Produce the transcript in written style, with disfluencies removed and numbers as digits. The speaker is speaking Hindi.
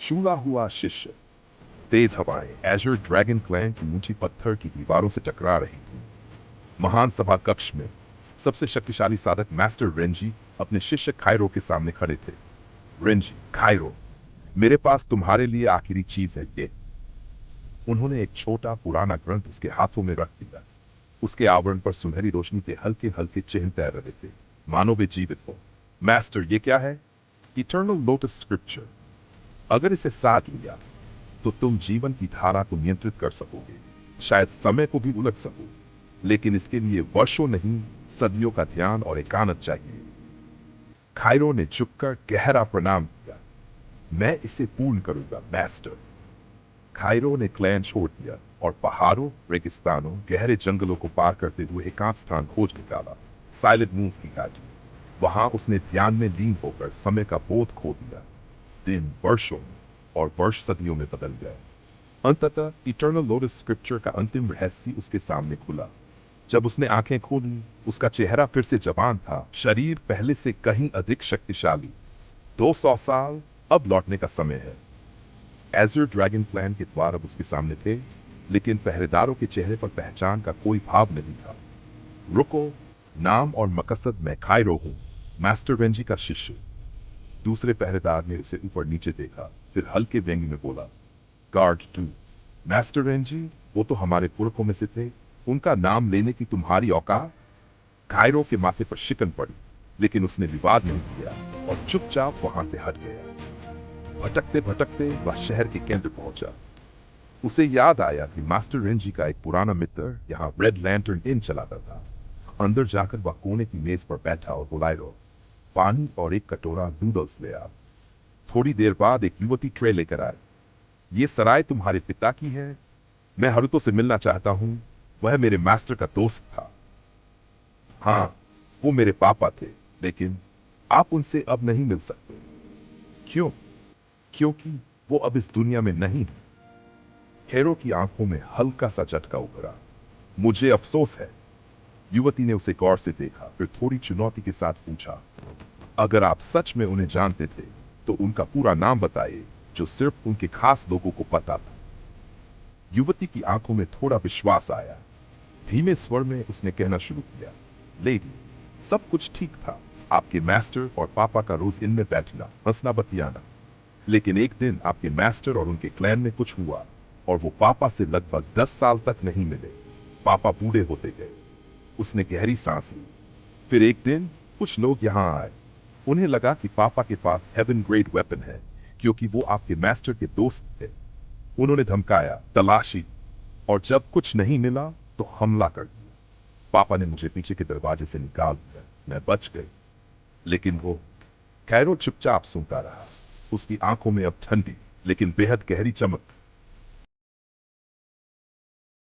छूला हुआ शिष्य। तेज हवाएं एजर ड्रैगन क्लैन की ऊंची पत्थर की दीवारों से टकरा रही थी। महान सभा कक्ष में सबसे शक्तिशाली साधक मास्टर रेंजी अपने शिष्य खाइरो के सामने खड़े थे। रेंजी, खाइरो, मेरे पास तुम्हारे लिए आखिरी चीज है ये। उन्होंने एक छोटा पुराना ग्रंथ उसके हाथों में रख दिया। उसके आवरण पर सुनहरी रोशनी के हल्के हल्के चिन्ह तैर रहे थे, मानो वे जीवित हो। मास्टर, ये क्या है? Eternal lotus scripture. अगर इसे साथ लिया तो तुम जीवन की धारा को नियंत्रित कर सकोगे, शायद समय को भी उलट सको। लेकिन इसके लिए वर्षों नहीं, सदियों का ध्यान और एकांत चाहिए। खाइरो ने झुककर गहरा प्रणाम किया। मैं इसे पूर्ण करूंगा मास्टर। खाइरो ने क्लैन छोड़ दिया और पहाड़ों, रेगिस्तानों, गहरे जंगलों को पार करते हुए एकांत स्थान खोज निकाला। साइलेंट मून्स की घाटी। वहां उसने ध्यान में लीन होकर समय का बोध खो दिया। दिन वर्षों और वर्ष सदियों में बदल गए। अंततः इटर्नल लोटस स्क्रिप्चर का अंतिम रहस्य उसके सामने खुला। जब उसने आंखें खोली, उसका चेहरा फिर से जवान था, शरीर पहले से कहीं अधिक शक्तिशाली। 200 साल, अब लौटने का समय है। एजर ड्रैगन प्लान के द्वार अब उसके सामने थे, लेकिन पहरेदारों के चेहरे पर पहचान का कोई भाव नहीं था। रुको, नाम और मकसद, मैं खाइरो हूं, मास्टर रेंजी का शिष्य। दूसरे पहरेदार ने उसे ऊपर नीचे देखा, फिर हल्के व्यंग्य में बोला, गार्ड 2, मास्टर रेंजी, वो तो हमारे पुरखों में से थे, उनका नाम लेने की तुम्हारी औकात? खाइरो के माथे पर शिकन पड़ी, लेकिन उसने विवाद नहीं किया और चुपचाप वहां से हट गया। भटकते भटकते वह शहर के केंद्र पहुंचा। उसे याद आया कि मास्टर रेंजी का एक पुराना मित्र यहाँ रेड लैंटर्न इन चलाता था। अंदर जाकर वह कोने की मेज पर बैठा और बुलाइरो, पानी और एक कटोरा नूडल्स ले आ। थोड़ी देर बाद एक युवती ट्रे लेकर आई। ये सराय तुम्हारे पिता की है? मैं हरुतो से मिलना चाहता हूँ, वह मेरे मास्टर का दोस्त था। हाँ, वो मेरे पापा थे, लेकिन आप उनसे अब नहीं मिल सकते। क्यों? क्योंकि वो अब इस दुनिया में नहीं। हेरो की आंखों में हल्का सा झटका उभरा। मुझे अफसोस है। युवती ने उसे गौर से देखा, फिर थोड़ी चुनौती के साथ पूछा, अगर आप सच में उन्हें जानते थे तो उनका पूरा नाम बताइए, जो सिर्फ उनके खास लोगों को पता था। युवती की आंखों में थोड़ा विश्वास आया। धीमे स्वर में उसने कहना शुरू किया, लेडी, सब कुछ ठीक था। आपके मास्टर और पापा का रोज इनमें बैठना, हंसना, बतियाना। लेकिन एक दिन आपके मास्टर और उनके क्लैन में कुछ हुआ और वो पापा से लगभग 10 साल तक नहीं मिले। पापा बूढ़े होते गए। उसने गहरी सांस ली। फिर एक दिन कुछ लोग यहाँ आए। उन्हें लगा कि पापा के पास हेवन ग्रेड वेपन है, क्योंकि वो आपके मास्टर के दोस्त थे। उन्होंने धमकाया, तलाशी, और जब कुछ नहीं मिला तो हमला कर दिया। पापा ने मुझे पीछे के दरवाजे से निकाल दिया। मैं बच गई। लेकिन वो। कैरो चुपचाप सुनता रहा। उसकी आंखों में अब ठंडी लेकिन बेहद गहरी चमक